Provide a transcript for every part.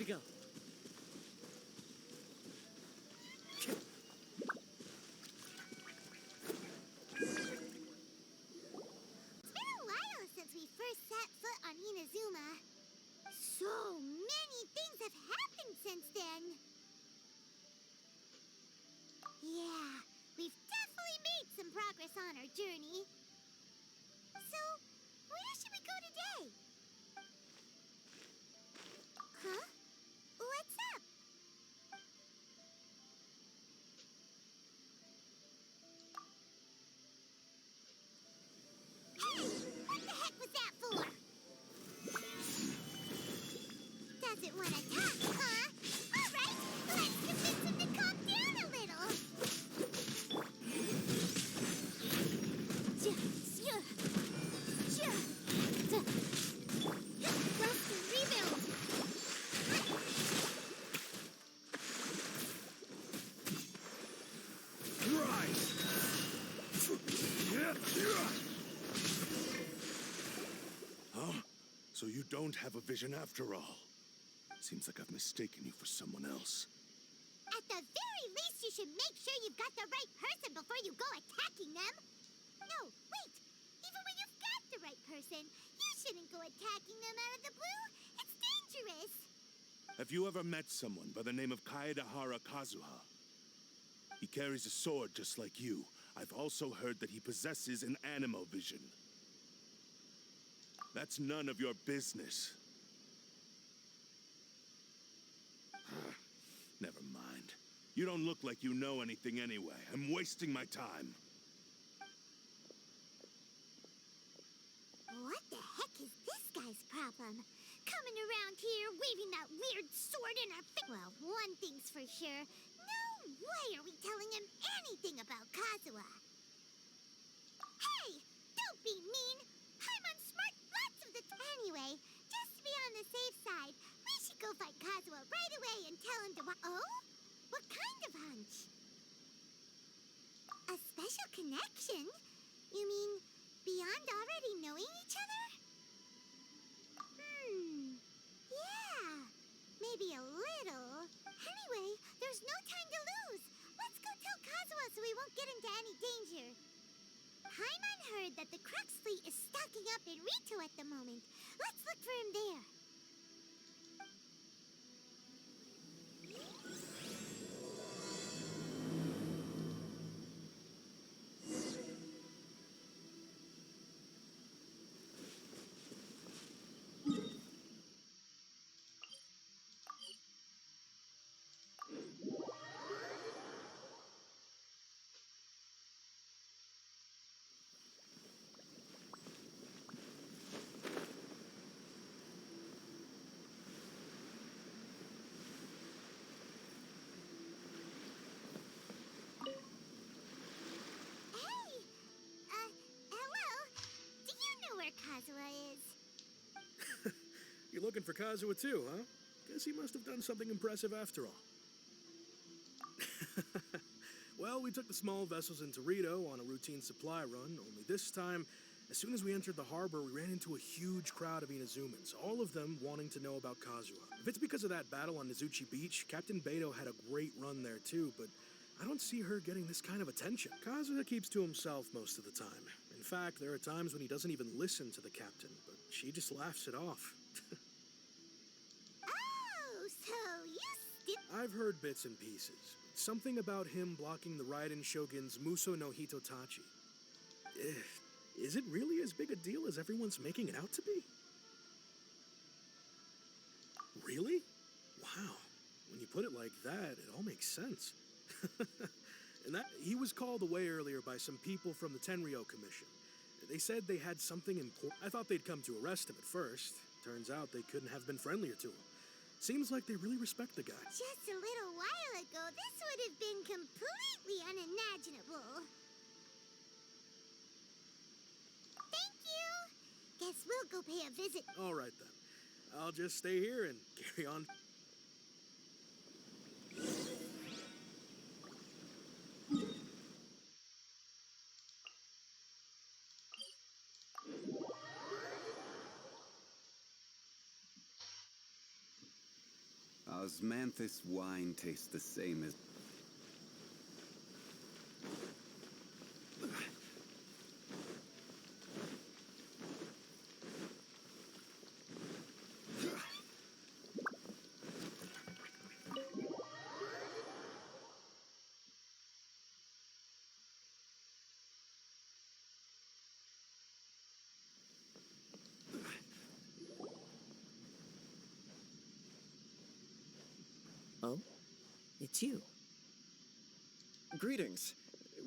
go. It's been a while since we first set foot on Inazuma. So many things have happened since then. Yeah, we've definitely made some progress on our journey. So, where should we go today? Huh? What's up? Hey! What the heck was that for? Doesn't want to talk, huh? All right, let's convince him to calm down a little. Blaster rebuild. Right! Huh? So you don't have a vision after all? Seems like I've mistaken you for someone else. At the very least, you should make sure you've got the right person before you go attacking them. No, wait. Even when you've got the right person, you shouldn't go attacking them out of the blue. It's dangerous. Have you ever met someone by the name of Kaedahara Kazuha? He carries a sword just like you. I've also heard that he possesses an animo vision. That's none of your business. Never mind. You don't look like you know anything anyway. I'm wasting my time. What the heck is this guy's problem? Coming around here, waving that weird sword in our face. Well, one thing's for sure. No way are we telling him anything about Kazuha. Hey! Don't be mean! I'm smart lots of the time. Anyway, just to be on the safe side, we should go fight Kazuha right away and tell him to Oh? What kind of hunch? A special connection? You mean beyond already knowing each other? Yeah, maybe a little. Anyway, there's no time to lose. Let's go tell Kazuha so we won't get into any danger. Paimon heard that the Crux fleet is stocking up in Rito at the moment. Let's look for him there. Kazuha is. You're looking for Kazuha too, huh? Guess he must have done something impressive after all. Well, we took the small vessels into Rito on a routine supply run, only this time, as soon as we entered the harbor, we ran into a huge crowd of Inazumans, all of them wanting to know about Kazuha. If it's because of that battle on Nizuchi Beach, Captain Beto had a great run there too, but I don't see her getting this kind of attention. Kazuha keeps to himself most of the time. In fact, there are times when he doesn't even listen to the captain, but she just laughs it off. Oh, so you still... I've heard bits and pieces. Something about him blocking the Raiden Shogun's Muso no Hitotachi. Is it really as big a deal as everyone's making it out to be? Really? Wow. When you put it like that, it all makes sense. And that he was called away earlier by some people from the Tenryo Commission. They said they had something important. I thought they'd come to arrest him at first. Turns out they couldn't have been friendlier to him. Seems like they really respect the guy. Just a little while ago, this would have been completely unimaginable. Thank you. Guess we'll go pay a visit. All right, then. I'll just stay here and carry on. Osmanthus wine tastes the same as... Oh? It's you. Greetings.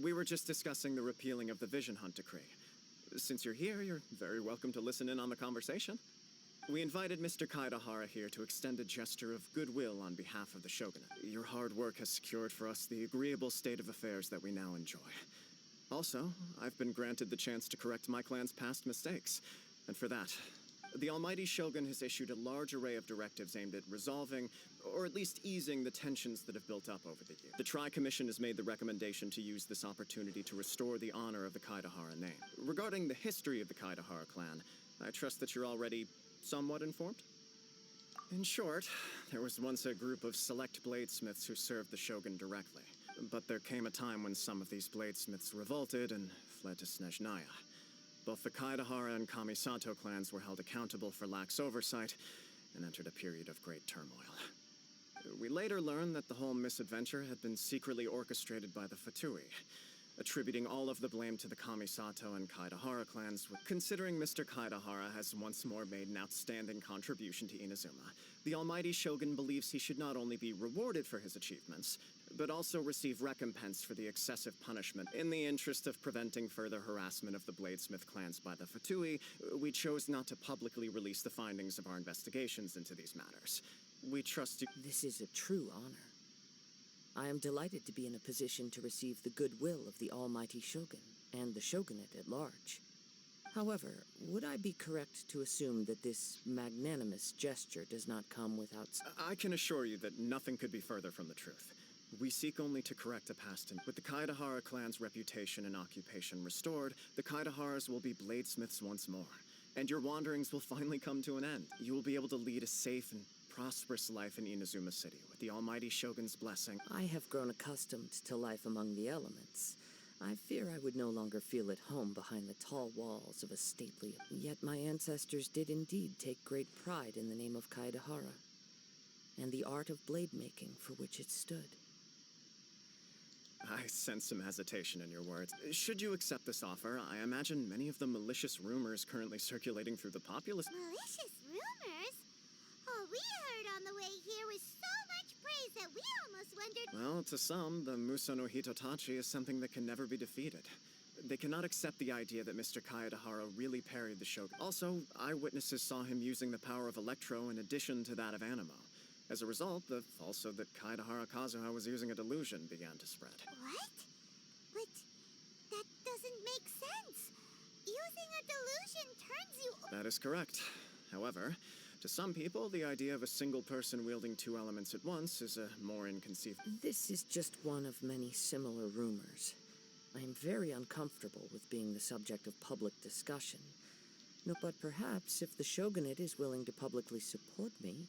We were just discussing the repealing of the Vision Hunt decree. Since you're here, you're very welcome to listen in on the conversation. We invited Mr. Kaidahara here to extend a gesture of goodwill on behalf of the Shogunate. Your hard work has secured for us the agreeable state of affairs that we now enjoy. Also, I've been granted the chance to correct my clan's past mistakes, and for that, the Almighty Shogun has issued a large array of directives aimed at resolving, or at least easing, the tensions that have built up over the years. The Tri-Commission has made the recommendation to use this opportunity to restore the honor of the Kaidahara name. Regarding the history of the Kaidahara clan, I trust that you're already somewhat informed? In short, there was once a group of select bladesmiths who served the Shogun directly. But there came a time when some of these bladesmiths revolted and fled to Snezhnaya. Both the Kaidahara and Kamisato clans were held accountable for lax oversight and entered a period of great turmoil. We later learned that the whole misadventure had been secretly orchestrated by the Fatui, attributing all of the blame to the Kamisato and Kaidahara clans. Considering Mr. Kaidahara has once more made an outstanding contribution to Inazuma, the Almighty Shogun believes he should not only be rewarded for his achievements, but also receive recompense for the excessive punishment. In the interest of preventing further harassment of the Bladesmith clans by the Fatui, we chose not to publicly release the findings of our investigations into these matters. We trust you— This is a true honor. I am delighted to be in a position to receive the goodwill of the Almighty Shogun and the Shogunate at large. However, would I be correct to assume that this magnanimous gesture does not come without— I can assure you that nothing could be further from the truth. We seek only to correct a past, and with the Kaidahara clan's reputation and occupation restored, the Kaidaharas will be bladesmiths once more, and your wanderings will finally come to an end. You will be able to lead a safe and prosperous life in Inazuma City, with the Almighty Shogun's blessing. I have grown accustomed to life among the elements. I fear I would no longer feel at home behind the tall walls of a stately— Yet my ancestors did indeed take great pride in the name of Kaidahara, and the art of blade making for which it stood. I sense some hesitation in your words. Should you accept this offer, I imagine many of the malicious rumors currently circulating through the populace— Malicious rumors? All we heard on the way here was so much praise that we almost wondered— Well, to some, the Muso no Hitotachi is something that can never be defeated. They cannot accept the idea that Mr. Kaedahara really parried the Shogun. Also, eyewitnesses saw him using the power of Electro in addition to that of Animo. As a result, the falsehood that Kaedahara Kazuha was using a delusion began to spread. What? But that doesn't make sense. Using a delusion turns you— That is correct. However, to some people, the idea of a single person wielding two elements at once is a more inconceivable— This is just one of many similar rumors. I am very uncomfortable with being the subject of public discussion. No, but perhaps if the Shogunate is willing to publicly support me,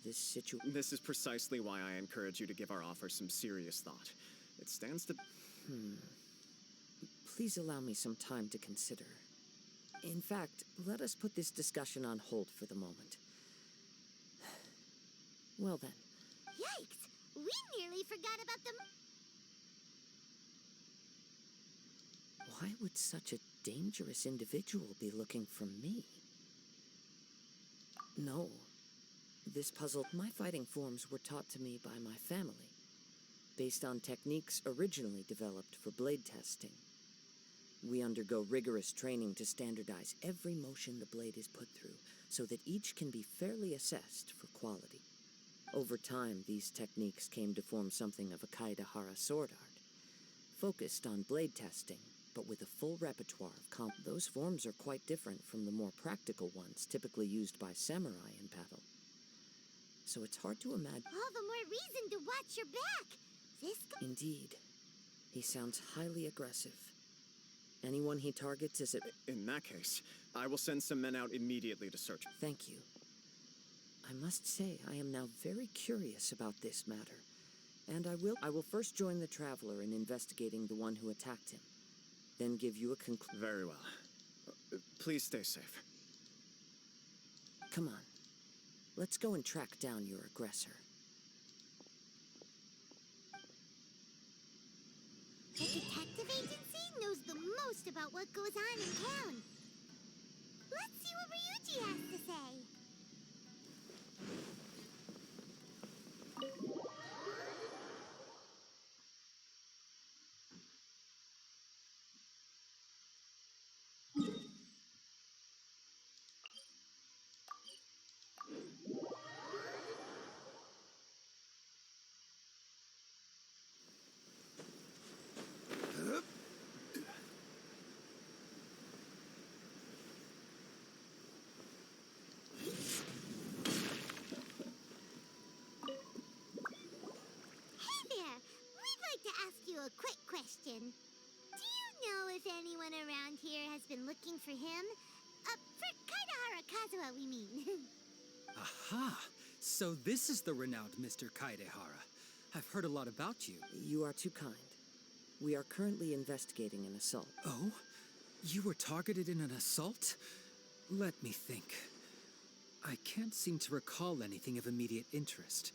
This is precisely why I encourage you to give our offer some serious thought. It stands to— Please allow me some time to consider. In fact, let us put this discussion on hold for the moment. Well then. Yikes! We nearly forgot about the— Why would such a dangerous individual be looking for me? No. This puzzle— My fighting forms were taught to me by my family, based on techniques originally developed for blade testing. We undergo rigorous training to standardize every motion the blade is put through, so that each can be fairly assessed for quality. Over time, these techniques came to form something of a Kaedahara sword art, focused on blade testing, but with a full repertoire of Those forms are quite different from the more practical ones typically used by samurai in battle. So it's hard to imagine— All the more reason to watch your back! Indeed. He sounds highly aggressive. Anyone he targets is In that case, I will send some men out immediately to search. Thank you. I must say, I am now very curious about this matter. And I will first join the Traveler in investigating the one who attacked him. Then give you a conclusion. Very well. Please stay safe. Come on. Let's go and track down your aggressor. The detective agency knows the most about what goes on in town. Let's see what Ryuji has to say. A quick question. Do you know if anyone around here has been looking for him? For Kaidahara Kazuha, we mean. Aha! So this is the renowned Mr. Kaidehara. I've heard a lot about you. You are too kind. We are currently investigating an assault. Oh? You were targeted in an assault? Let me think. I can't seem to recall anything of immediate interest.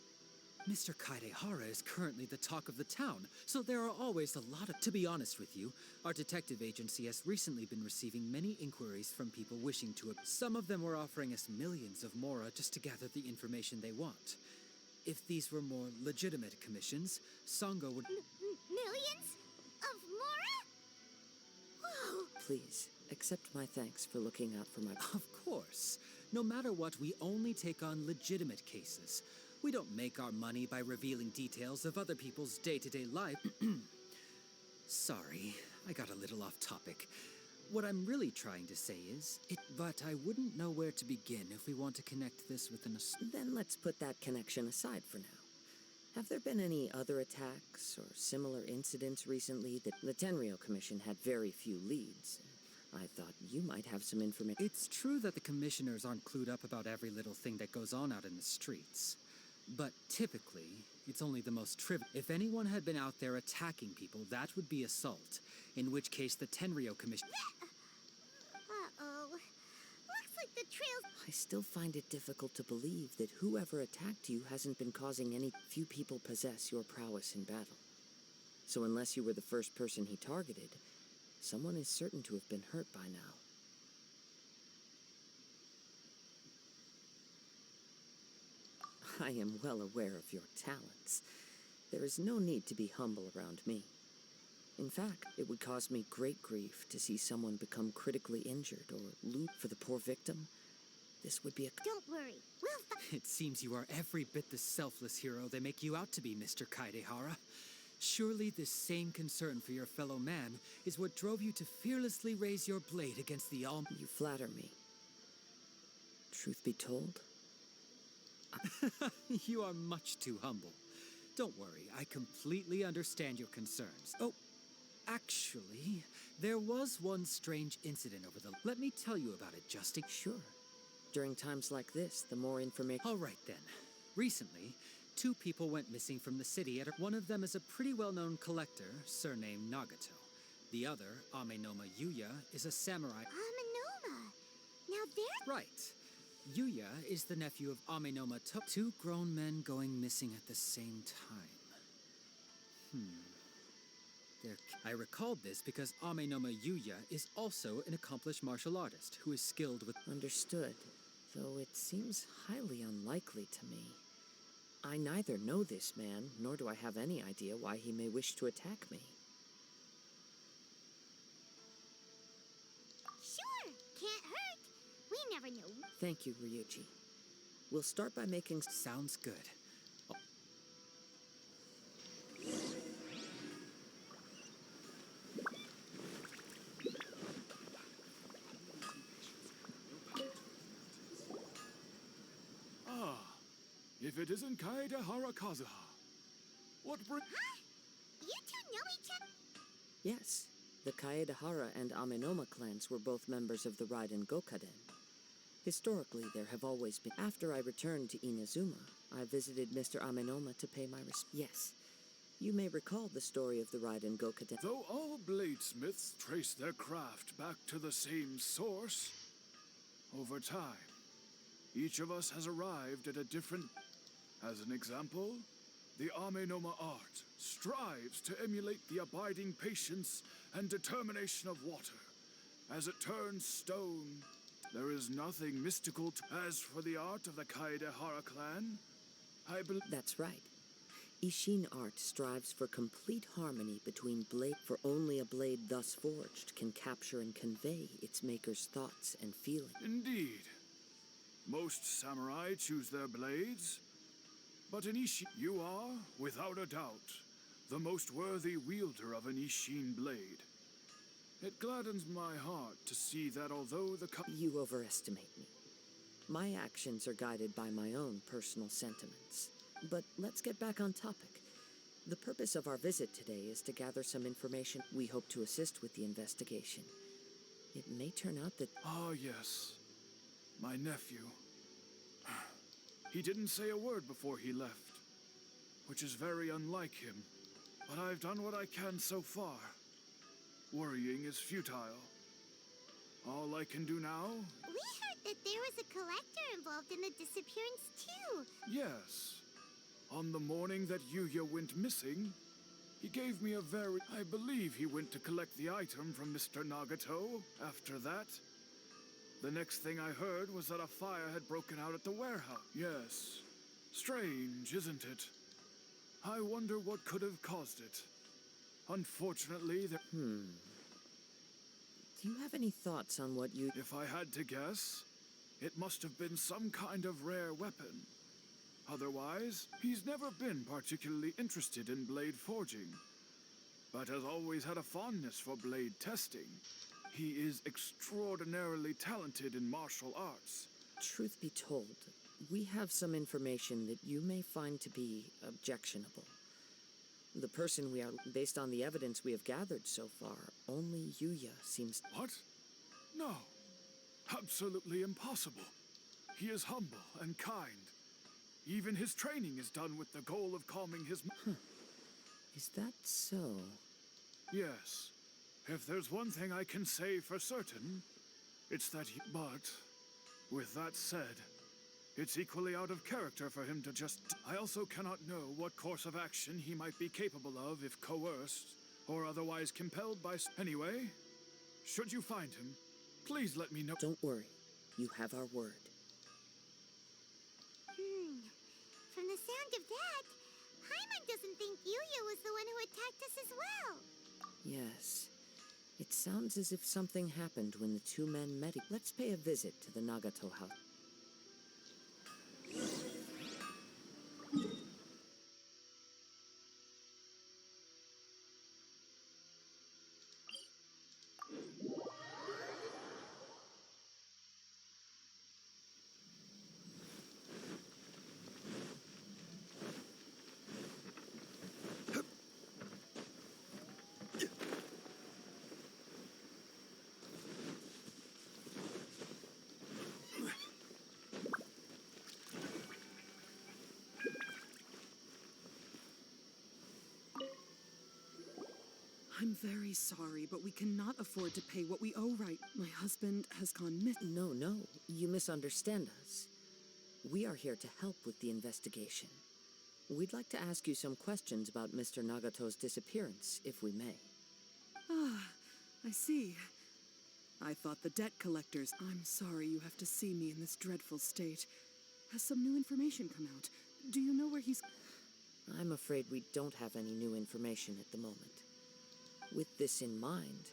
Mr. Kaidehara is currently the talk of the town, so there are always a lot of... To be honest with you, our detective agency has recently been receiving many inquiries from people wishing to... Some of them were offering us millions of mora just to gather the information they want. If these were more legitimate commissions, Sango would... Millions? Of mora? Whoa! Please, accept my thanks for looking out for my... Of course. No matter what, we only take on legitimate cases. We don't make our money by revealing details of other people's day-to-day life. Sorry, I got a little off topic. What I'm really trying to say is, but I wouldn't know where to begin if we want to connect this with an... Then let's put that connection aside for now. Have there been any other attacks or similar incidents recently that the Tenryou Commission had very few leads? I thought you might have some information. It's true that the commissioners aren't clued up about every little thing that goes on out in the streets. But typically, it's only the most trivial. If anyone had been out there attacking people, that would be assault, in which case the Tenryou Commission... Uh-oh. Looks like the trail's... I still find it difficult to believe that whoever attacked you hasn't been causing any... Few people possess your prowess in battle. So unless you were the first person he targeted, someone is certain to have been hurt by now. I am well aware of your talents. There is no need to be humble around me. In fact, it would cause me great grief to see someone become critically injured or loot for the poor victim. This would be a... Don't worry, It seems you are every bit the selfless hero they make you out to be, Mr. Kaidehara. Surely this same concern for your fellow man is what drove you to fearlessly raise your blade against the all... You flatter me. Truth be told... You are much too humble. Don't worry, I completely understand your concerns. Oh, actually, there was one strange incident over the... Let me tell you about it, Justin. Sure. During times like this, the more information... All right, then. Recently, 2 people went missing from the city. One of them is a pretty well-known collector, surnamed Nagato. The other, Amenoma Yuya, is a samurai... Amenoma! Now they're... Right. Yuya is the nephew of Amenoma 2 grown men going missing at the same time. I recalled this because Amenoma Yuya is also an accomplished martial artist who is skilled with... Understood, though it seems highly unlikely to me. I neither know this man, nor do I have any idea why he may wish to attack me. Sure, can't hurt. We never know. Thank you, Ryuji. We'll start by making... Sounds good. If it isn't Kaidehara Kazuha, what bring... Huh? You two know each other? Yes, the Kaedahara and Amenoma clans were both members of the Raiden Gokaden. Historically, there have always been. After I returned to Inazuma, I visited Mr. Amenoma to pay my Yes, you may recall the story of the Raiden Gokaden. Though all bladesmiths trace their craft back to the same source, over time, each of us has arrived at a different... As an example, the Amenoma art strives to emulate the abiding patience and determination of water. As it turns stone, there is nothing mystical to... As for the art of the Kaedehara clan, I believe... That's right. Ishin art strives for complete harmony between blade, for only a blade thus forged can capture and convey its maker's thoughts and feelings. Indeed. Most samurai choose their blades, but in Ishin, you are, without a doubt, the most worthy wielder of an Ishin blade. It gladdens my heart to see that although the... You overestimate me. My actions are guided by my own personal sentiments. But let's get back on topic. The purpose of our visit today is to gather some information. We hope to assist with the investigation. It may turn out that... Ah, yes. My nephew. He didn't say a word before he left, which is very unlike him. But I've done what I can so far. Worrying is futile. All I can do now... We heard that there was a collector involved in the disappearance, too. Yes. On the morning that Yuya went missing, he gave me a very... I believe he went to collect the item from Mr. Nagato. After that, the next thing I heard was that a fire had broken out at the warehouse. Yes. Strange, isn't it? I wonder what could have caused it. Unfortunately, there... Do you have any thoughts on what you... If I had to guess, it must have been some kind of rare weapon. Otherwise, he's never been particularly interested in blade forging, but has always had a fondness for blade testing. He is extraordinarily talented in martial arts. Truth be told, we have some information that you may find to be objectionable. The person we are, based on the evidence we have gathered so far, only Yuya seems... What? No. Absolutely impossible. He is humble and kind. Even his training is done with the goal of calming his... Is that so? Yes. If there's one thing I can say for certain, it's that he... But, with that said, it's equally out of character for him to just... I also cannot know what course of action he might be capable of if coerced, or otherwise compelled by... Anyway, should you find him, please let me know... Don't worry. You have our word. From the sound of that, Paimon doesn't think Yuya was the one who attacked us as well. Yes. It sounds as if something happened when the two men met. Let's pay a visit to the Nagato house. I'm very sorry, but we cannot afford to pay what we owe right. My husband has gone missing. No, you misunderstand us. We are here to help with the investigation. We'd like to ask you some questions about Mr. Nagato's disappearance, if we may. Ah, I see. I thought the debt collectors... I'm sorry you have to see me in this dreadful state. Has some new information come out? Do you know where he's... I'm afraid we don't have any new information at the moment. With this in mind,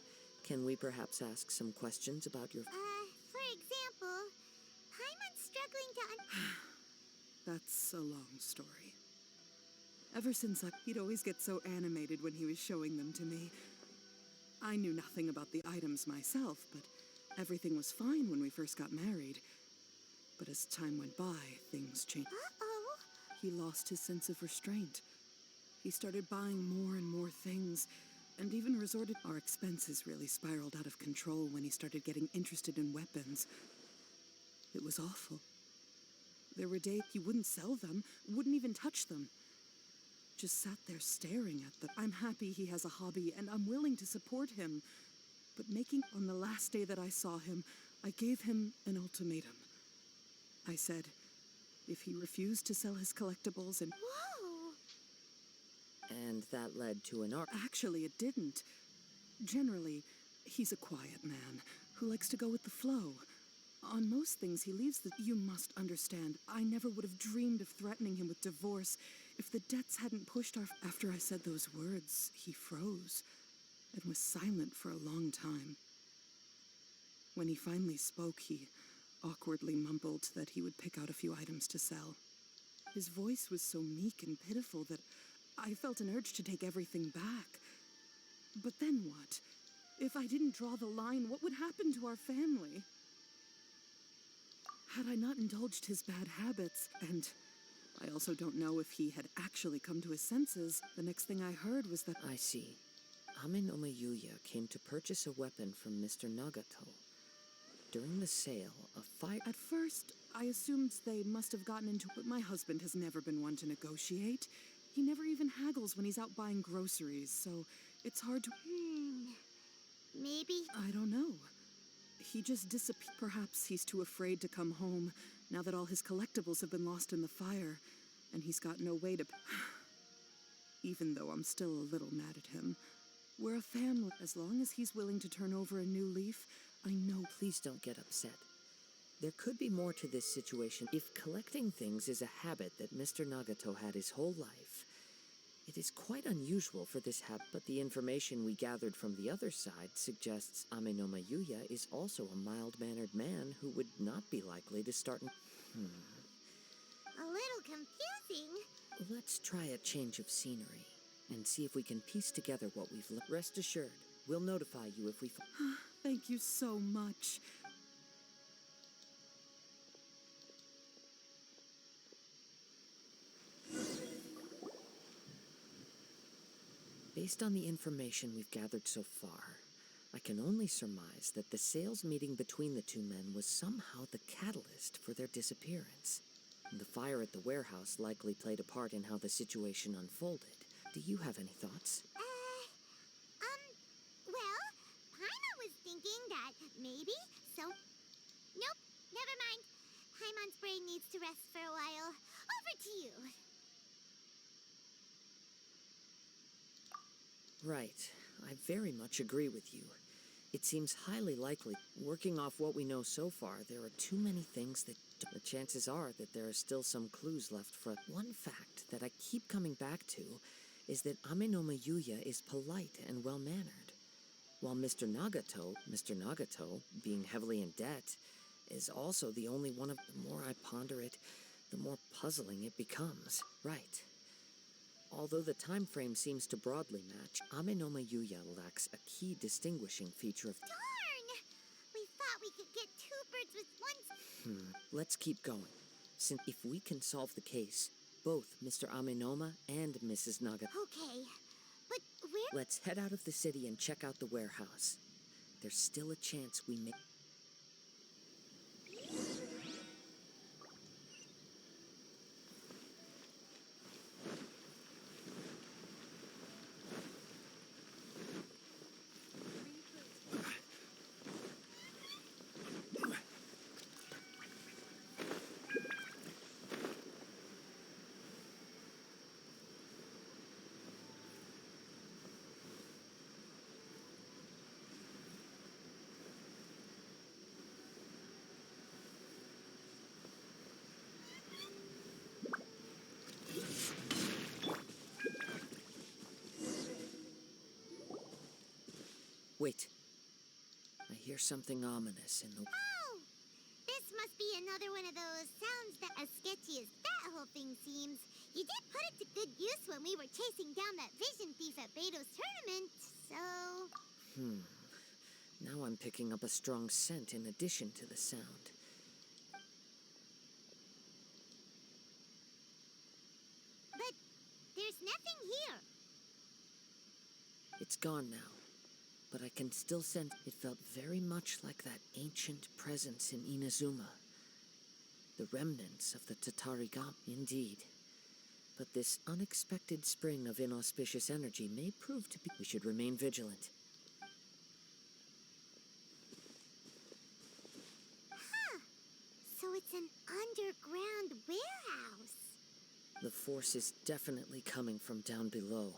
can we perhaps ask some questions about your... For example, Paimon's struggling to... That's a long story. Ever since he'd always get so animated when he was showing them to me. I knew nothing about the items myself, but everything was fine when we first got married. But as time went by, things changed. Uh-oh. He lost his sense of restraint. He started buying more and more things, and even resorted... Our expenses really spiraled out of control when he started getting interested in weapons. It was awful. There were days he wouldn't sell them, wouldn't even touch them. Just sat there staring at them. I'm happy he has a hobby, and I'm willing to support him. But on the last day that I saw him, I gave him an ultimatum. I said, if he refused to sell his collectibles and... Whoa! And that led to an arc. Actually, it didn't. Generally, he's a quiet man who likes to go with the flow. On most things, he leaves the... You must understand, I never would have dreamed of threatening him with divorce if the debts hadn't pushed our... After I said those words, he froze and was silent for a long time. When he finally spoke, he awkwardly mumbled that he would pick out a few items to sell. His voice was so meek and pitiful that I felt an urge to take everything back. But then what? If I didn't draw the line, what would happen to our family? Had I not indulged his bad habits, and I also don't know if he had actually come to his senses, the next thing I heard was that... I see. Ame-no-me Yuya came to purchase a weapon from Mr. Nagato. During the sale, a fight... At first, I assumed they must have gotten into it, but my husband has never been one to negotiate. He never even haggles when he's out buying groceries, so it's hard to... Maybe... I don't know. He just disappeared. Perhaps he's too afraid to come home, now that all his collectibles have been lost in the fire, and he's got no way to... Even though I'm still a little mad at him. We're a family. As long as he's willing to turn over a new leaf, I know... Please don't get upset. There could be more to this situation. If collecting things is a habit that Mr. Nagato had his whole life, it is quite unusual for this habit, but the information we gathered from the other side suggests Ame-no-me Yuya is also a mild-mannered man who would not be likely to start... A little confusing. Let's try a change of scenery and see if we can piece together what we've learned. Rest assured, we'll notify you if we... Thank you so much. Based on the information we've gathered so far, I can only surmise that the sales meeting between the two men was somehow the catalyst for their disappearance. The fire at the warehouse likely played a part in how the situation unfolded. Do you have any thoughts? Well, Paimon was thinking that maybe, so... Nope, never mind. Paimon's brain needs to rest for a while. Over to you. Right. I very much agree with you. It seems highly likely, working off what we know so far, there are too many things that... The chances are that there are still some clues left for... One fact that I keep coming back to is that Ame-no-me Yuya is polite and well-mannered, while Mr. Nagato, being heavily in debt, is also the only one of... The more I ponder it, the more puzzling it becomes. Right. Although the time frame seems to broadly match, Ame-no-me Yuya lacks a key distinguishing feature of... Darn! We thought we could get two birds with one... Let's keep going. Since if we can solve the case, both Mr. Ame-no-me and Mrs. Nagato... Okay, but where... Let's head out of the city and check out the warehouse. There's still a chance we may... Wait. I hear something ominous in the... Oh! This must be another one of those sounds that as sketchy as that whole thing seems. You did put it to good use when we were chasing down that vision thief at Beto's tournament, so... Now I'm picking up a strong scent in addition to the sound. But there's nothing here. It's gone now. But I can still sense it felt very much like that ancient presence in Inazuma. The remnants of the Tatarigami, indeed. But this unexpected spring of inauspicious energy may prove to be... We should remain vigilant. Huh. So it's an underground warehouse. The force is definitely coming from down below.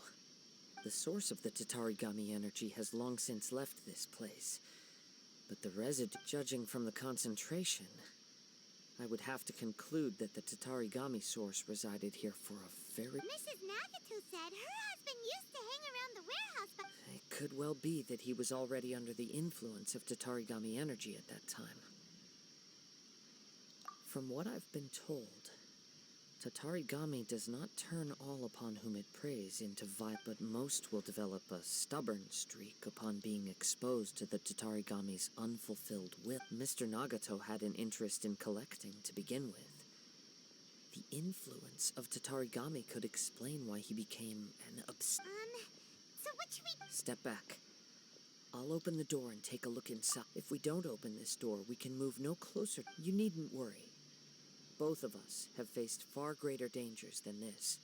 The source of the Tatarigami energy has long since left this place. But the residue, judging from the concentration, I would have to conclude that the Tatarigami source resided here for a very... Mrs. Nagato said her husband used to hang around the warehouse, but... It could well be that he was already under the influence of Tatarigami energy at that time. From what I've been told, Tatarigami does not turn all upon whom it preys into but most will develop a stubborn streak upon being exposed to the Tatarigami's unfulfilled will. Mr. Nagato had an interest in collecting to begin with. The influence of Tatarigami could explain why he became an so what should we... Step back. I'll open the door and take a look inside. If we don't open this door, we can move no closer. You needn't worry. Both of us have faced far greater dangers than this.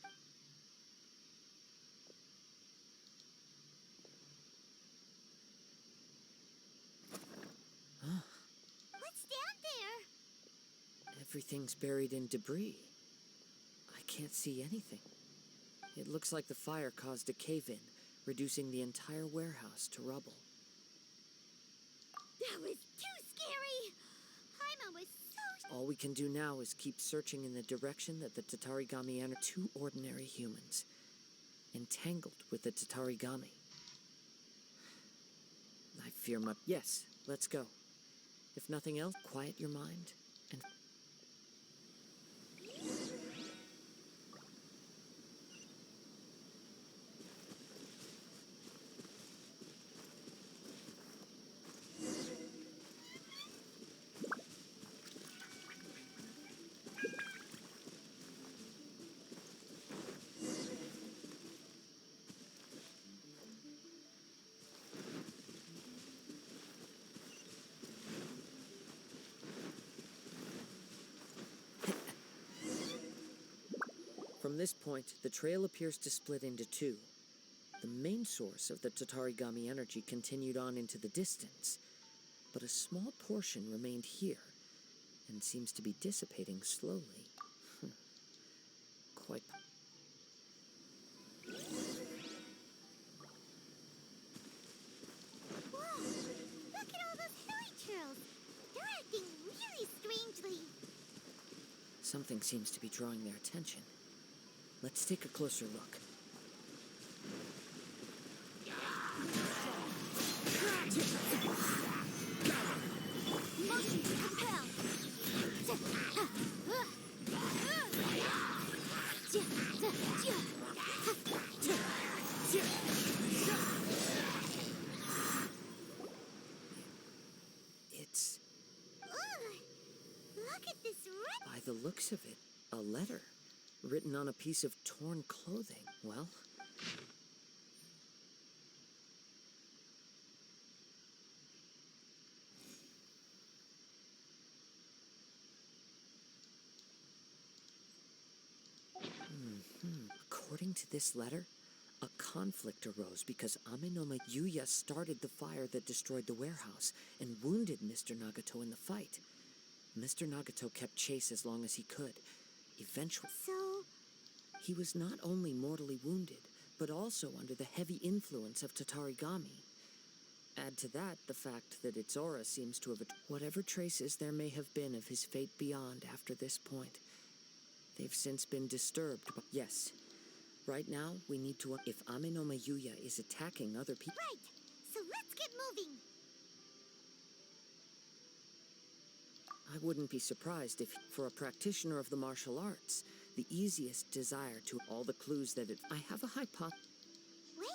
What's down there? Everything's buried in debris. I can't see anything. It looks like the fire caused a cave-in, reducing the entire warehouse to rubble. That was too scary! Paimon was so... All we can do now is keep searching in the direction that the Tatarigami enter. Two ordinary humans, entangled with the Tatarigami. I fear my... Yes, let's go. If nothing else, quiet your mind and... From this point, the trail appears to split into two. The main source of the Tatarigami energy continued on into the distance, but a small portion remained here, and seems to be dissipating slowly. Quite... Whoa! Look at all those hilly churls! They're acting really strangely. Something seems to be drawing their attention. Let's take a closer look. Motion to compel. It's... Look at this red... By the looks of it, a letter. Written on a piece of torn clothing. Well... According to this letter, a conflict arose because Amenoma Yuya started the fire that destroyed the warehouse and wounded Mr. Nagato in the fight. Mr. Nagato kept chase as long as he could. Eventually... So... He was not only mortally wounded, but also under the heavy influence of Tatarigami. Add to that the fact that its aura seems to have... Whatever traces there may have been of his fate beyond after this point, they've since been disturbed. But yes, right now we need to... If Amenoma Yuya is attacking other people... Right! So let's get moving! I wouldn't be surprised if, for a practitioner of the martial arts, the easiest desire to all the clues that it... I have a hypothesis. Wait!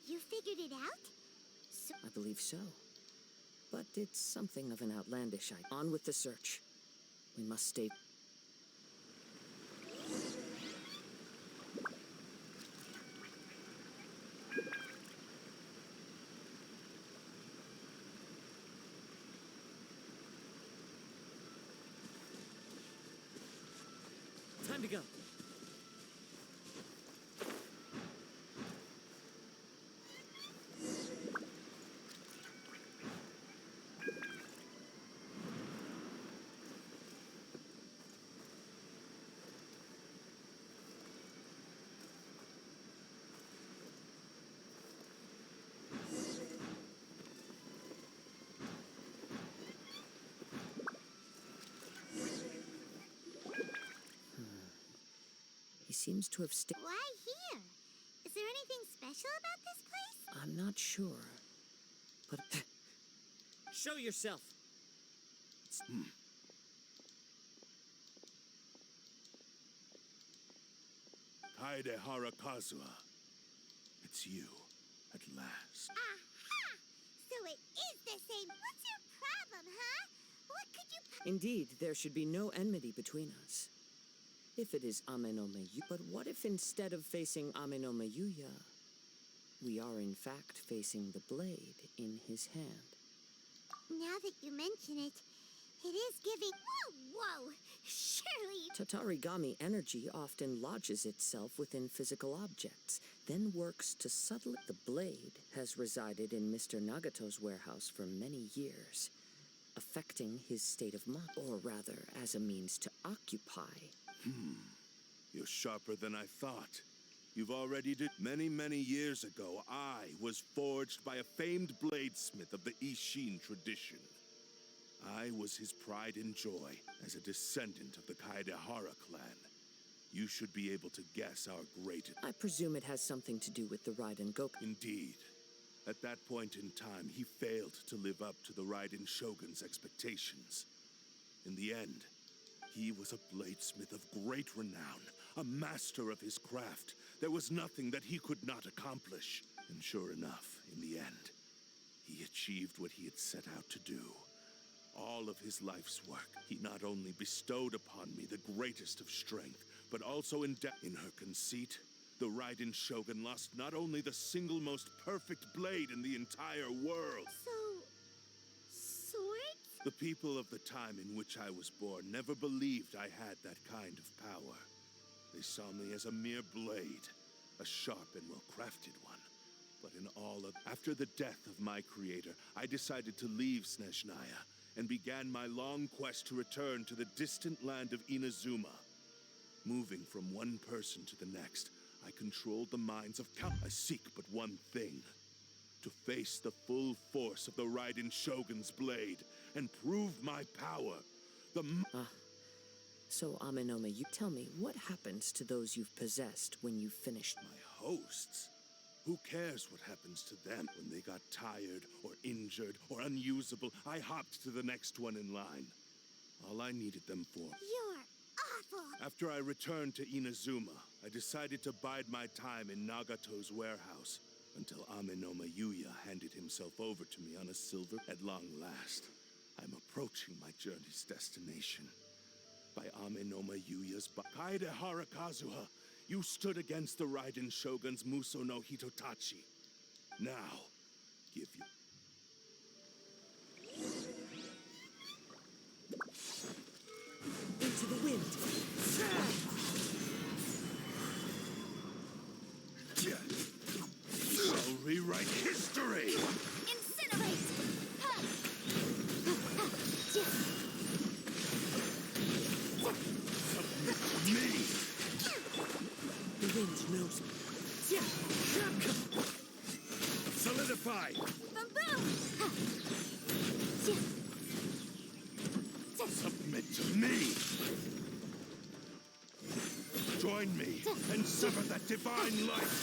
You figured it out? So... I believe so. But it's something of an outlandish idea. On with the search. We must stay... Time to go. He seems to have Why here? Is there anything special about this place? I'm not sure. But show yourself. Kaedehara Kazuha. It's you, at last. Aha! So it is the same. What's your problem, huh? What could you Indeed, there should be no enmity between us. If it is Ame no Meyu, but what if instead of facing Ame no Meyuya, we are in fact facing the blade in his hand? Now that you mention it, it is giving... Whoa! Surely... Tatarigami energy often lodges itself within physical objects, then works to subtly... The blade has resided in Mr. Nagato's warehouse for many years, affecting his state of mind, or rather, as a means to occupy. You're sharper than I thought. You've already did... Many years ago, I was forged by a famed bladesmith of the Ishin tradition. I was his pride and joy as a descendant of the Kaedehara clan. You should be able to guess our greatest... I presume it has something to do with the Raiden Goku. Indeed. At that point in time, he failed to live up to the Raiden Shogun's expectations. In the end, he was a bladesmith of great renown, a master of his craft. There was nothing that he could not accomplish. And sure enough, in the end, he achieved what he had set out to do. All of his life's work, he not only bestowed upon me the greatest of strength, but also in her conceit, the Raiden Shogun lost not only the single most perfect blade in the entire world. So... swords? The people of the time in which I was born never believed I had that kind of power. They saw me as a mere blade, a sharp and well-crafted one. But in all of... After the death of my creator, I decided to leave Snezhnaya and began my long quest to return to the distant land of Inazuma. Moving from one person to the next, I controlled the minds of I seek but one thing: to face the full force of the Raiden Shogun's blade and prove my power. So, Amenome, you tell me, what happens to those you've possessed when you've finished? My hosts? Who cares what happens to them when they got tired or injured or unusable? I hopped to the next one in line. All I needed them for... You're awful! After I returned to Inazuma, I decided to bide my time in Nagato's warehouse until Ame no Mayuya handed himself over to me on a silver. At long last, I'm approaching my journey's destination. By Ame no Mayuya's Kaedehara Kazuha, you stood against the Raiden Shogun's Muso no Hitotachi. Now, give you... Into the wind! I'll rewrite history! Incinerate! Me! The wind knows me. Solidify! Boom! Submit to me! Join me and sever that divine light!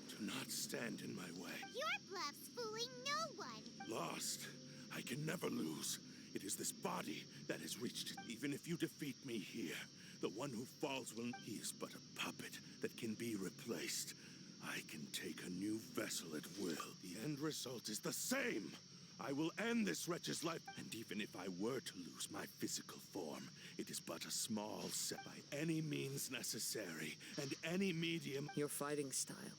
Do not stand in my way. Your bluff's fooling no one! Lost. I can never lose. It is this body that has reached it. Even if you defeat me here, the one who falls will... He is but a puppet that can be replaced. I can take a new vessel at will. The end result is the same. I will end this wretch's life. And even if I were to lose my physical form, it is but a small step by any means necessary and any medium. Your fighting style.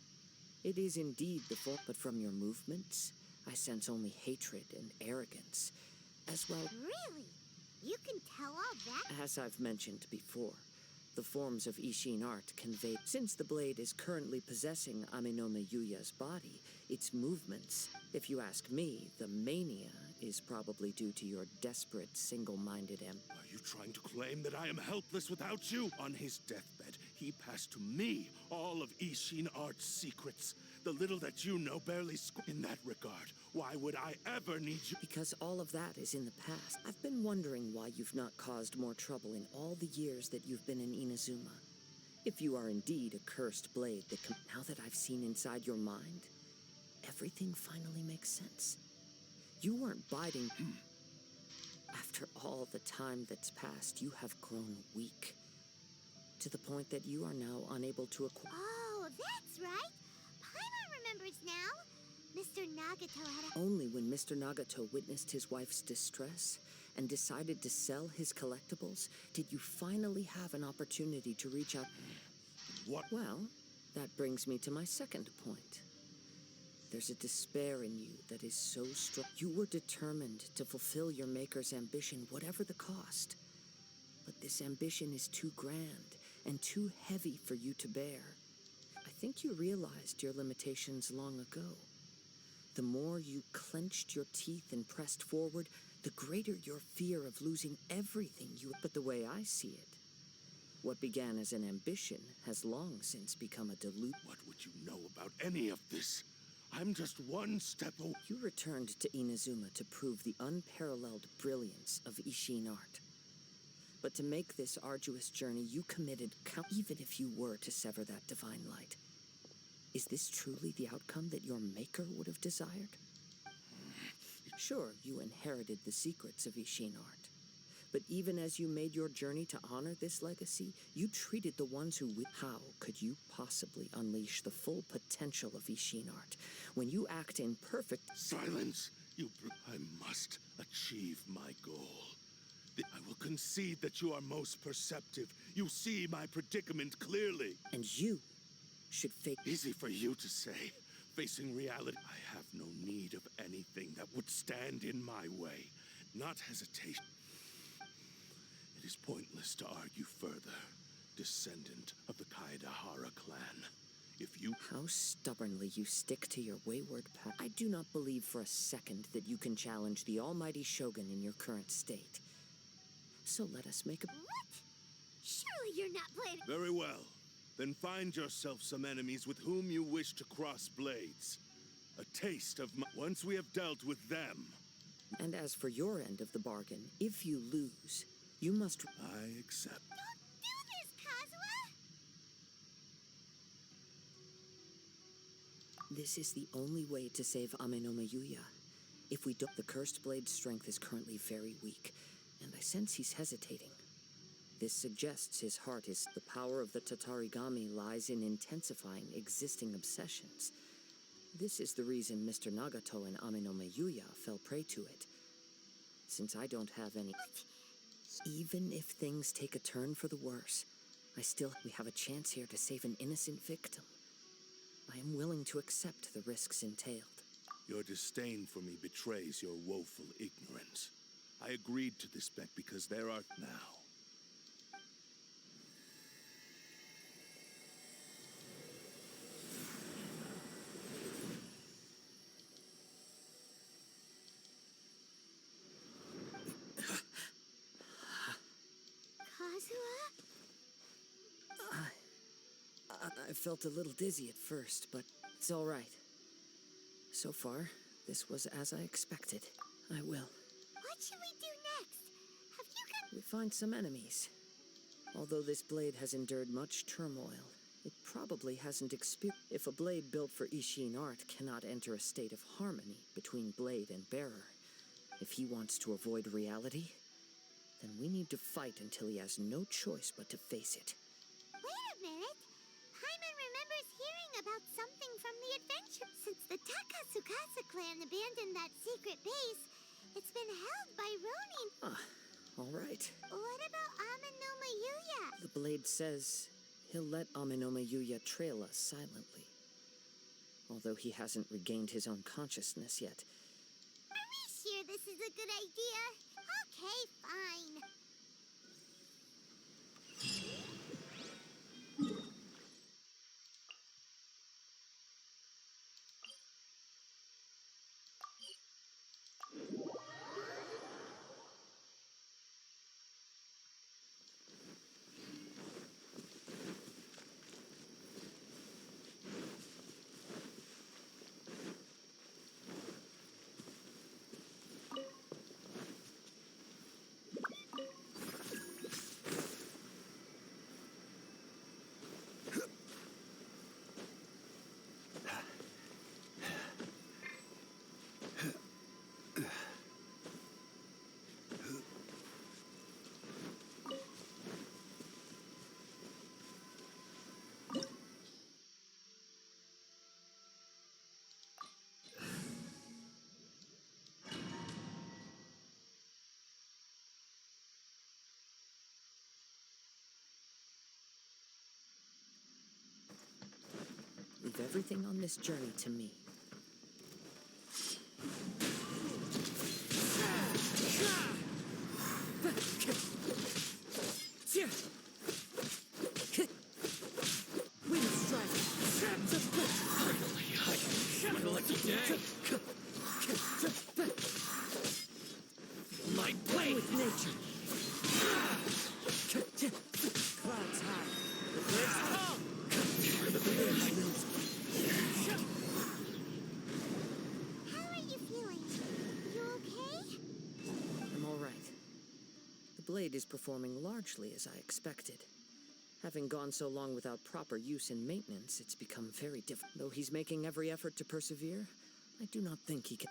It is indeed the form, but from your movements, I sense only hatred and arrogance, as well. Really? You can tell all that? As I've mentioned before, the forms of Ishin art convey. Since the blade is currently possessing Aminome Yuya's body, its movements, if you ask me, the mania is probably due to your desperate, single-minded Are you trying to claim that I am helpless without you? On his deathbed, he passed to me all of Ishin Art's secrets. The little that you know barely in that regard. Why would I ever need you? Because all of that is in the past. I've been wondering why you've not caused more trouble in all the years that you've been in Inazuma. If you are indeed a cursed blade that now that I've seen inside your mind, everything finally makes sense. You weren't biding. After all the time that's passed, you have grown weak. To the point that you are now unable to acquire. Oh, that's right. Paimon remembers now. Mr. Nagato had a... Only when Mr. Nagato witnessed his wife's distress and decided to sell his collectibles did you finally have an opportunity to reach out. What? Well, that brings me to my second point. There's a despair in you that is so strong. You were determined to fulfill your maker's ambition, whatever the cost. But this ambition is too grand and too heavy for you to bear. I think you realized your limitations long ago. The more you clenched your teeth and pressed forward, the greater your fear of losing everything you... But the way I see it, what began as an ambition has long since become a delusion. What would you know about any of this? I'm just one step away. You returned to Inazuma to prove the unparalleled brilliance of Ishin art. But to make this arduous journey, you committed even if you were to sever that divine light. Is this truly the outcome that your maker would have desired? Sure, you inherited the secrets of Ishin art. But even as you made your journey to honor this legacy, you treated the ones who... How could you possibly unleash the full potential of Ishin art when you act in perfect... Silence! I must achieve my goal. I will concede that you are most perceptive. You see my predicament clearly. And you should face... Easy for you to say. Facing reality, I have no need of anything that would stand in my way. Not hesitation. It is pointless to argue further, descendant of the Kaedahara clan. If you... How stubbornly you stick to your wayward path. I do not believe for a second that you can challenge the almighty Shogun in your current state. So let us make a... What? Surely you're not planning... Very well. Then find yourself some enemies with whom you wish to cross blades. A taste of my... Once we have dealt with them... And as for your end of the bargain, if you lose, you must... I accept. Don't do this, Kazuha! This is the only way to save Aminome Yuya. If we don't... The cursed blade's strength is currently very weak, and I sense he's hesitating. This suggests his heart is... The power of the Tatarigami lies in intensifying existing obsessions. This is the reason Mr. Nagato and Aminome Yuya fell prey to it. Since I don't have any... What? Even if things take a turn for the worse, we have a chance here to save an innocent victim. I am willing to accept the risks entailed. Your disdain for me betrays your woeful ignorance. I agreed to this bet because there are now. Kazuha? I felt a little dizzy at first, but it's all right. So far, this was as I expected. I will. What should we do next? Have you got... We find some enemies. Although this blade has endured much turmoil, it probably hasn't experienced... If a blade built for Ishin art cannot enter a state of harmony between blade and bearer, if he wants to avoid reality, then we need to fight until he has no choice but to face it. Wait a minute. Paimon remembers hearing about something from the adventure. Since the Takasukasa clan abandoned that secret base, it's been held by Ronin. All right. What about Aminome Yuya? The blade says he'll let Aminome Yuya trail us silently. although he hasn't regained his own consciousness yet. Are we sure this is a good idea? Okay, fine. Leave everything on this journey to me. My blade with nature. Clouds high. The blade's come. How are you feeling? You okay? I'm all right. The blade is performing largely as I expected. Having gone so long without proper use and maintenance, it's become very difficult. Though he's making every effort to persevere, I do not think he can.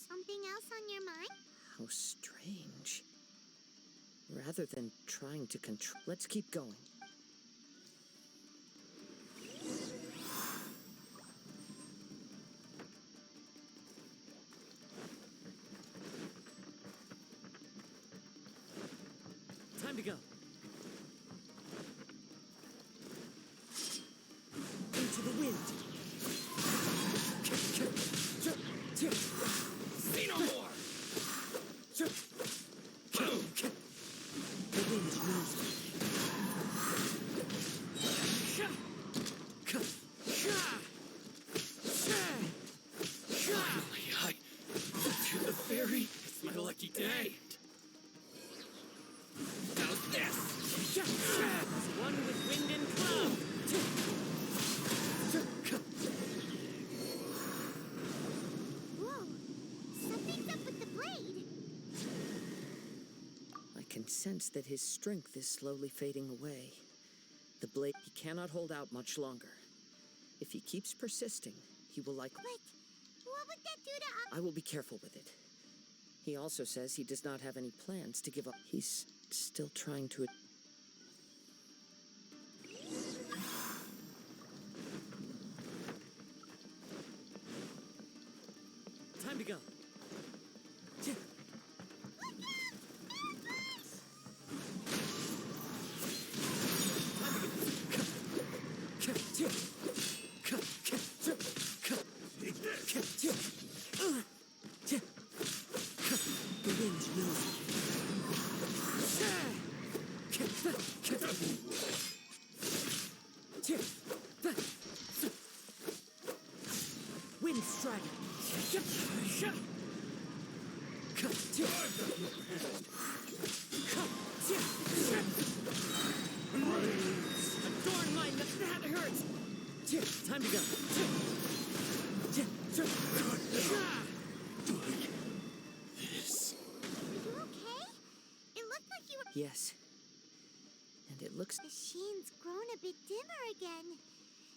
Something else on your mind? How strange. Rather than trying to control... Let's keep going. Time to go. Into the wind. Say no more. The wind moves me. Finally, I to the ferry. It's my lucky day. How's this? One with wind and cloud. Whoa! Something's up with the blade! I can sense that his strength is slowly fading away. The blade, he cannot hold out much longer. If he keeps persisting, he will likely... But what would that do to I will be careful with it. He also says he does not have any plans to give up. He's still trying to... Time to go. The wind knows me. Wind strike. Adorn mine, that hurts. Time to go. This. Are you okay? It looked like you were... Yes. And it looks... The sheen's grown a bit dimmer again.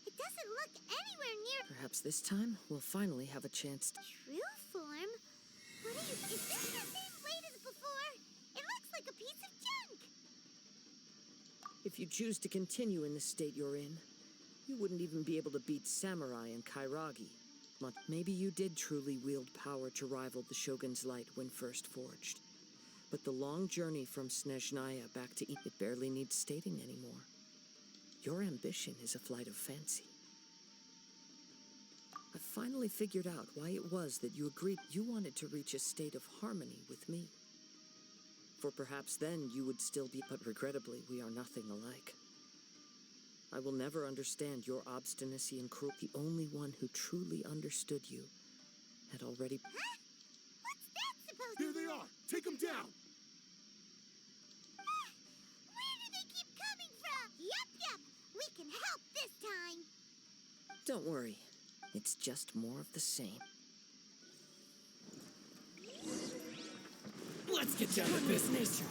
It doesn't look anywhere near Perhaps this time we'll finally have a chance to... true form. What are you... Is this the same blade as before? It looks like a piece of junk. If you choose to continue in the state you're in, you wouldn't even be able to beat Samurai and Kairagi. But maybe you did truly wield power to rival the Shogun's light when first forged. But the long journey from Snezhnaya back to it barely needs stating anymore. Your ambition is a flight of fancy. I finally figured out why it was that you agreed you wanted to reach a state of harmony with me. For perhaps then you would still be, but regrettably, we are nothing alike. I will never understand your obstinacy and cruelty. The only one who truly understood you had already... Huh? What's that supposed to Here be? they are! Take them down! Where do they keep coming from? Yup. We can help this time. Don't worry. It's just more of the same. Let's get down to business.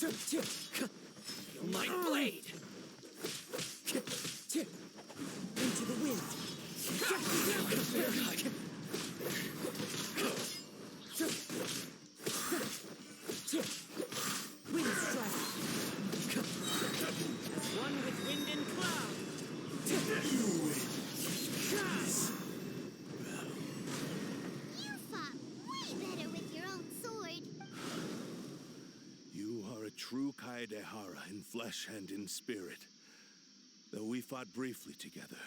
Feel my blade. Into the wind. Wind strike. One with wind and cloud. You fought way better with your own sword. You are a true Kaedehara in flesh and in spirit. Though we fought briefly together,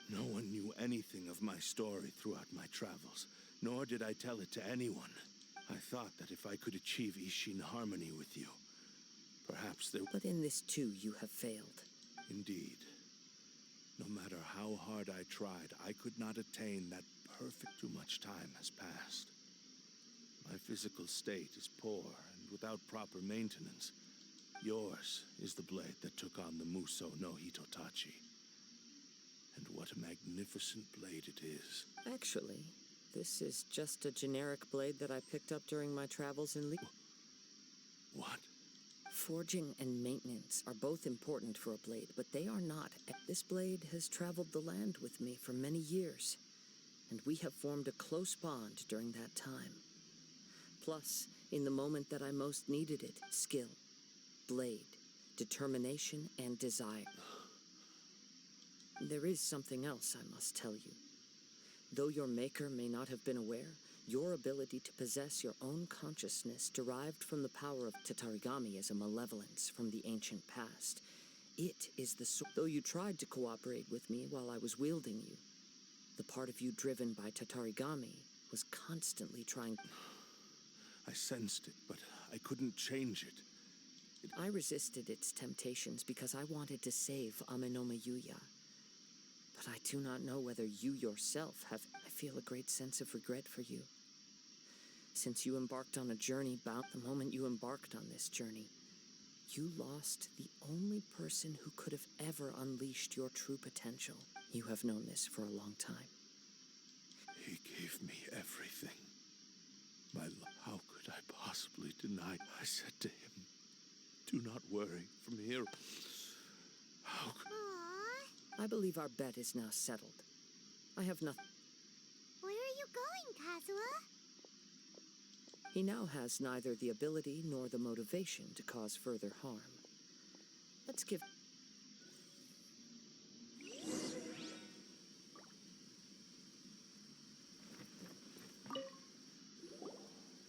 no one knew anything of my story throughout my travels, nor did I tell it to anyone. I thought that if I could achieve Ishin harmony with you, perhaps there... But in this too, you have failed. Indeed. No matter how hard I tried, I could not attain that perfect... Too much time has passed. My physical state is poor, and without proper maintenance. Yours is the blade that took on the Muso no Hitotachi. And what a magnificent blade it is. Actually, this is just a generic blade that I picked up during my travels in What? Forging and maintenance are both important for a blade, but they are not. This blade has traveled the land with me for many years, and we have formed a close bond during that time. Plus, in the moment that I most needed it, skill, blade, determination, and desire. There is something else I must tell you. Though your maker may not have been aware, your ability to possess your own consciousness derived from the power of Tatarigami as a malevolence from the ancient past. It is the though you tried to cooperate with me while I was wielding you, the part of you driven by Tatarigami was constantly trying... I sensed it, but I couldn't change it. I resisted its temptations because I wanted to save Amenoma Yuya. But I do not know whether you yourself have... I feel a great sense of regret for you. Since you embarked on a journey bound... The moment you embarked on this journey, you lost the only person who could have ever unleashed your true potential. You have known this for a long time. He gave me everything. My love. How could I possibly deny? I said to him, do not worry. From here... How could... Aww. I believe our bet is now settled. I have nothing... Where are you going, Kazuha? He now has neither the ability nor the motivation to cause further harm. Let's give...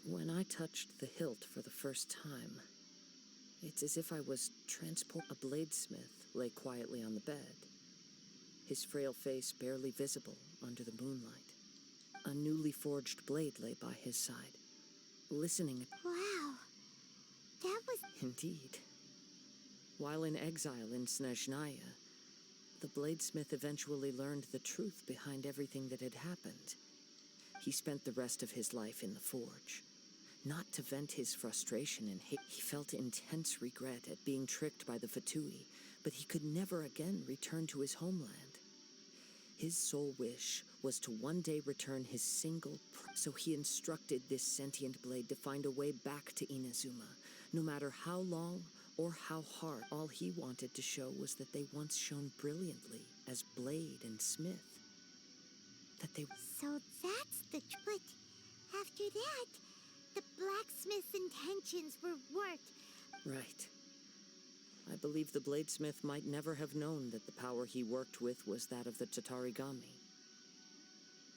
When I touched the hilt for the first time, it's as if I was transported. A bladesmith lay quietly on the bed, his frail face barely visible under the moonlight. A newly forged blade lay by his side, listening. Wow. That was... Indeed. While in exile in Snezhnaya, the bladesmith eventually learned the truth behind everything that had happened. He spent the rest of his life in the forge. Not to vent his frustration and hate, he felt intense regret at being tricked by the Fatui, but he could never again return to his homeland. His sole wish was to one day return his so he instructed this sentient blade to find a way back to Inazuma, no matter how long or how hard. All he wanted to show was that they once shone brilliantly as blade and smith. That they... So that's the... But after that, the blacksmith's intentions were warped. Right. I believe the bladesmith might never have known that the power he worked with was that of the Tatarigami.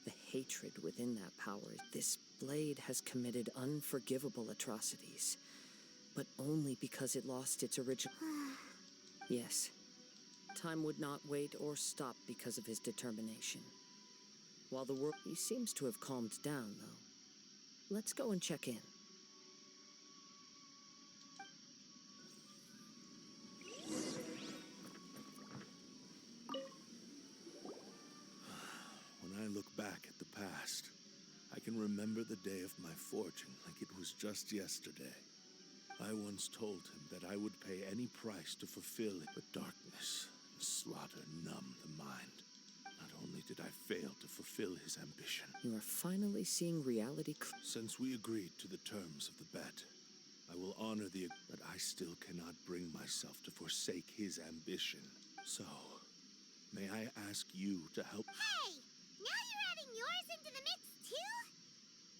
The hatred within that power. This blade has committed unforgivable atrocities, but only because it lost its original... Yes, Time would not wait or stop because of his determination. While the world... He seems to have calmed down, though. Let's go and check in. When I look back at the past, I can remember the day of my forging like it was just yesterday. I once told him that I would pay any price to fulfill it, but darkness and slaughter numb the mind. Not only did I fail to fulfill his ambition... You are finally seeing reality... Since we agreed to the terms of the bet, I will honor the... But I still cannot bring myself to forsake his ambition. So, may I ask you to help... Hey! Now you're adding yours into the mix, too?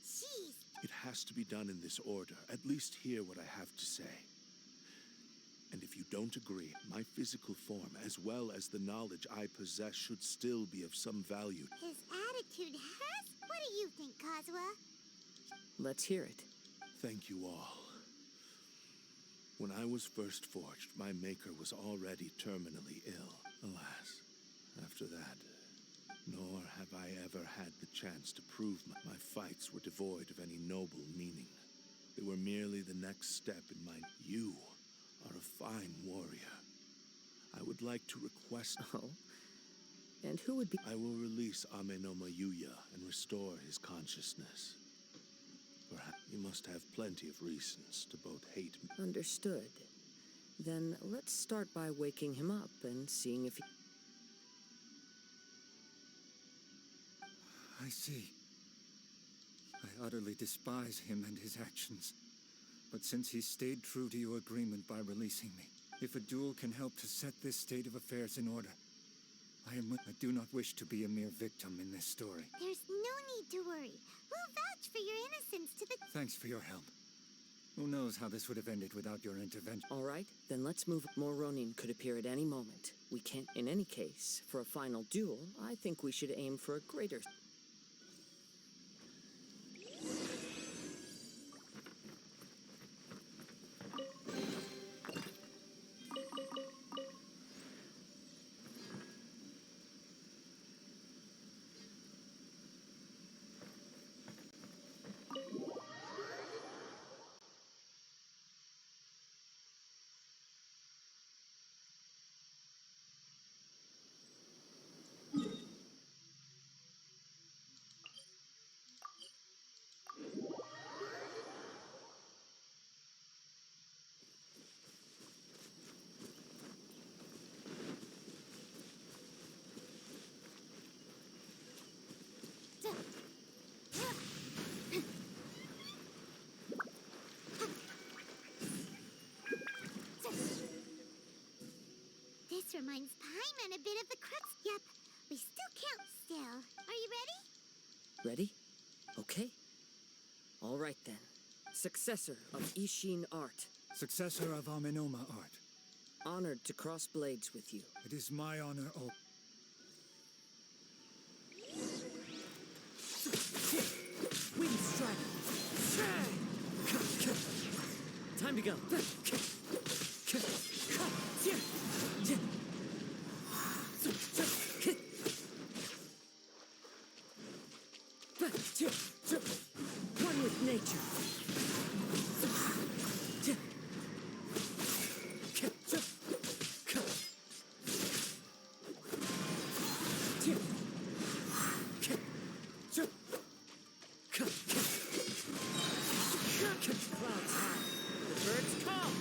Jeez. It has to be done in this order. At least hear what I have to say. And if you don't agree, my physical form, as well as the knowledge I possess, should still be of some value. His attitude has... What do you think, Kazuha? Let's hear it. Thank you all. When I was first forged, my maker was already terminally ill. Alas, after that, nor have I ever had the chance to prove my fights were devoid of any noble meaning. They were merely the next step in my... You are a fine warrior. I would like to request... Oh? And who would be... I will release Amenoma Yuya and restore his consciousness. Perhaps you must have plenty of reasons to both hate me. Understood. Then let's start by waking him up and seeing if he... I see. I utterly despise him and his actions. But since he stayed true to your agreement by releasing me, if a duel can help to set this state of affairs in order, I do not wish to be a mere victim in this story. There's no need to worry. We'll vouch for your innocence to the... Thanks for your help. Who knows how this would have ended without your intervention? All right, then let's move. More Ronin could appear at any moment. We can't... In any case, for a final duel, I think we should aim for a greater... This reminds Paimon a bit of the crux. Yep, we still count still. Are you ready? Ready? Okay. All right then. Successor of Ishin art. Successor of Amenoma art. Honored to cross blades with you. It is my honor, oh... Wind strike! Time to go! One with nature! Clouds high. The birds come.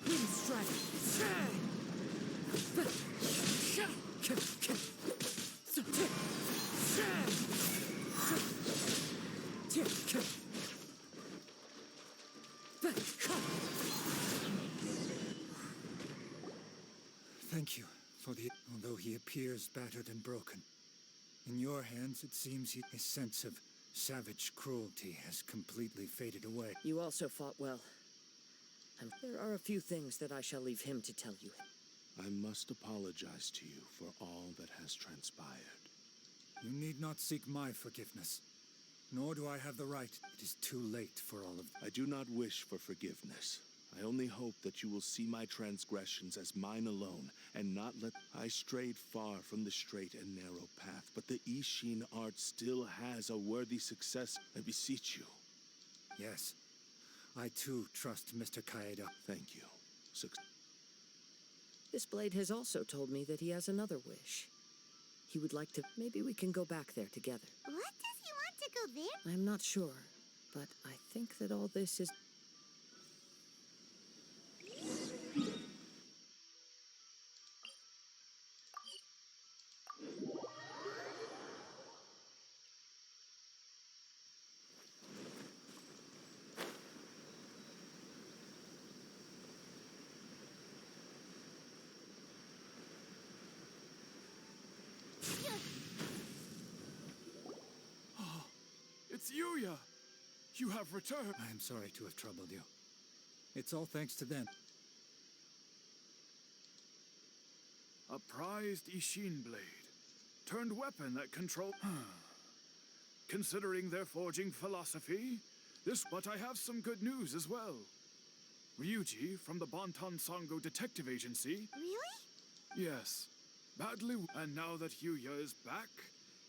Wind strike. Thank you for the... Although he appears battered and broken, in your hands it seems his sense of savage cruelty has completely faded away. You also fought well. And there are a few things that I shall leave him to tell you. I must apologize to you for all that has transpired. You need not seek my forgiveness. nor do I have the right. It is too late for all of I do not wish for forgiveness. I only hope that you will see my transgressions as mine alone, and not let... I strayed far from the straight and narrow path, but the Ishin art still has a worthy success. I beseech you. Yes. I too trust Mr. Kaeda. Thank you. This blade has also told me that he has another wish. He would like to... Maybe we can go back there together. What does he want to go there? I'm not sure, but I think that all this is... It's Yuya! You have returned! I am sorry to have troubled you. It's all thanks to them. A prized Ishin blade. Turned weapon that control... Considering their forging philosophy, but I have some good news as well. Ryuji from the Bonton Sango Detective Agency... Really? Yes. Badly... And now that Yuya is back,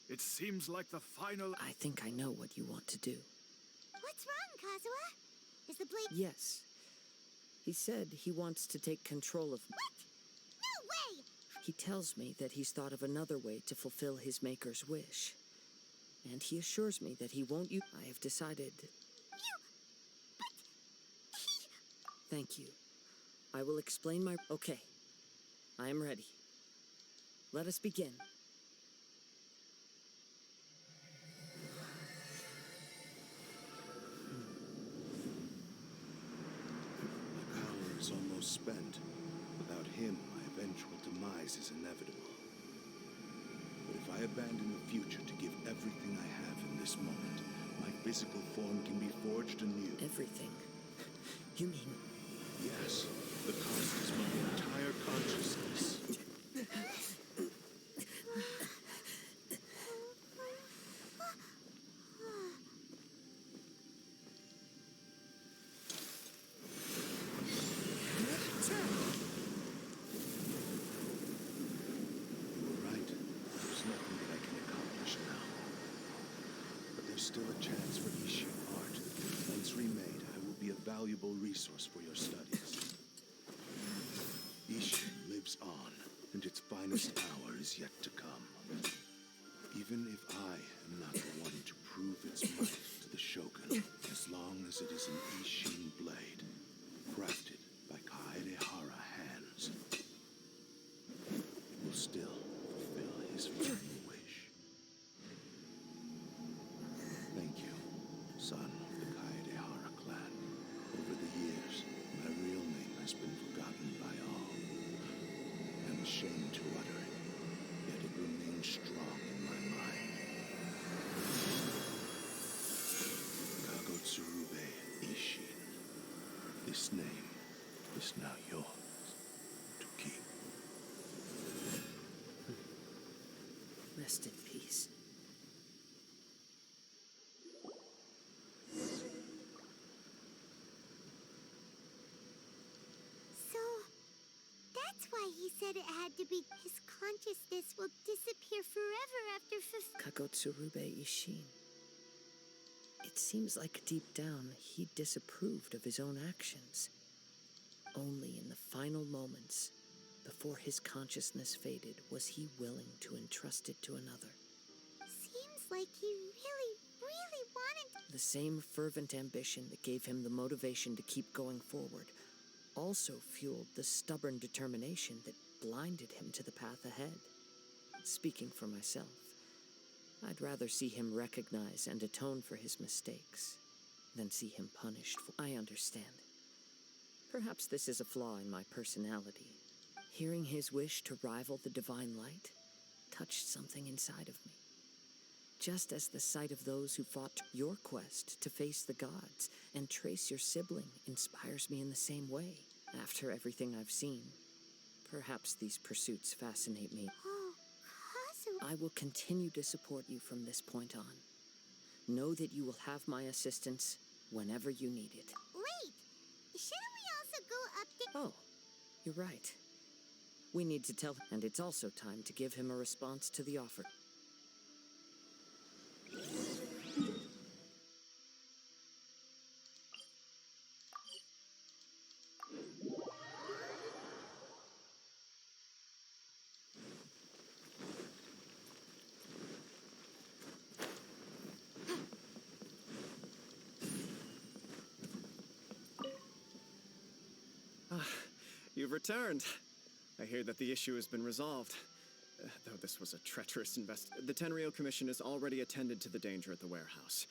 it seems like the final... I think I know what you want to do. What's wrong, Kazuha? Is the blade... Yes. He said he wants to take control of... What? No way! He tells me that he's thought of another way to fulfill his maker's wish. And he assures me that he won't use... I have decided... Thank you. I will explain my... Okay. I am ready. Let us begin. My power is almost spent. Without him, my eventual demise is inevitable. But if I abandon the future to give everything I have in this moment, my physical form can be forged anew. Everything? You mean... Yes, the cost is my entire consciousness. You were right. There's nothing that I can accomplish now. But there's still a chance for Ishin art. Once remade, I will be a valuable resource for your studies. Ishin lives on, and its finest hour is yet to come. Even if I am not the one to prove its might to the Shogun, as long as it is an Ishin blade, crafted by Kaedehara hands, will still fulfill his final wish. Thank you, son of the Kaedehara clan. Over the years, my real name has been forgotten by all. I'm ashamed to utter it, yet it remains strong in my mind. Kagotsurube Ishin. This name is now yours to keep. Rest in peace. So, that's why he said it had to be... His consciousness will disappear forever after Kagotsurube Ishin. It seems like deep down he disapproved of his own actions. Only in the final moments, before his consciousness faded, was he willing to entrust it to another. Seems like he really wanted... The same fervent ambition that gave him the motivation to keep going forward also fueled the stubborn determination that blinded him to the path ahead. Speaking for myself, I'd rather see him recognize and atone for his mistakes than see him punished for... I understand. Perhaps this is a flaw in my personality. Hearing his wish to rival the divine light touched something inside of me. Just as the sight of those who fought your quest to face the gods and trace your sibling inspires me in the same way. After everything I've seen, perhaps these pursuits fascinate me. Oh, Kazu... I will continue to support you from this point on. Know that you will have my assistance whenever you need it. Wait! Shouldn't we also go update? Oh, you're right. We need to tell, and it's also time to give him a response to the offer. You've returned. I hear that the issue has been resolved. Though this was a treacherous the Tenryou Commission has already attended to the danger at the warehouse.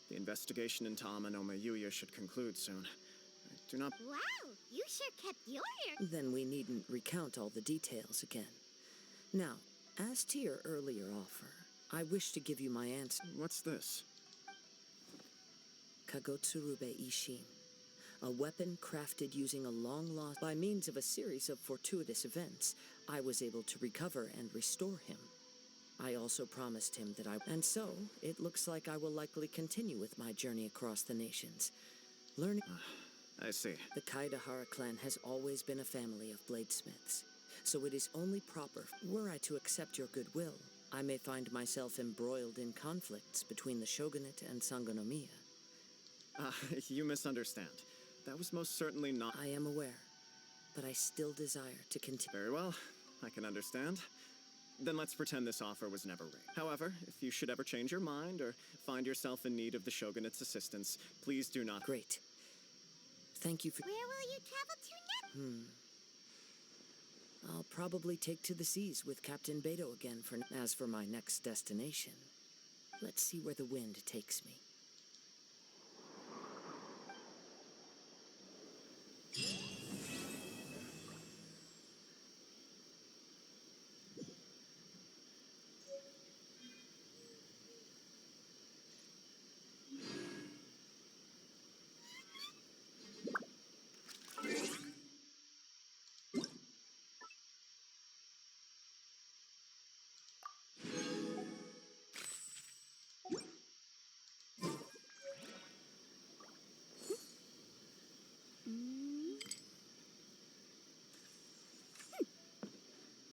The investigation into Amanoma Yuya should conclude soon. I do not... Wow! You sure kept your ear. Then we needn't recount all the details again. Now, as to your earlier offer, I wish to give you my answer. What's this? Kagotsurube Ishin. A weapon crafted using a long-lost... By means of a series of fortuitous events, I was able to recover and restore him. I also promised him that I... And so, it looks like I will likely continue with my journey across the nations. Learning... I see. The Kaidahara clan has always been a family of bladesmiths, so it is only proper, were I to accept your goodwill, I may find myself embroiled in conflicts between the shogunate and Sangonomiya. You misunderstand. That was most certainly not... I am aware, but I still desire to continue. Very well. I can understand. Then let's pretend this offer was never made. However, if you should ever change your mind or find yourself in need of the shogunate's assistance, please do not... Great. Thank you for... Where will you travel to next? I'll probably take to the seas with Captain Beto again for... As for my next destination, let's see where the wind takes me.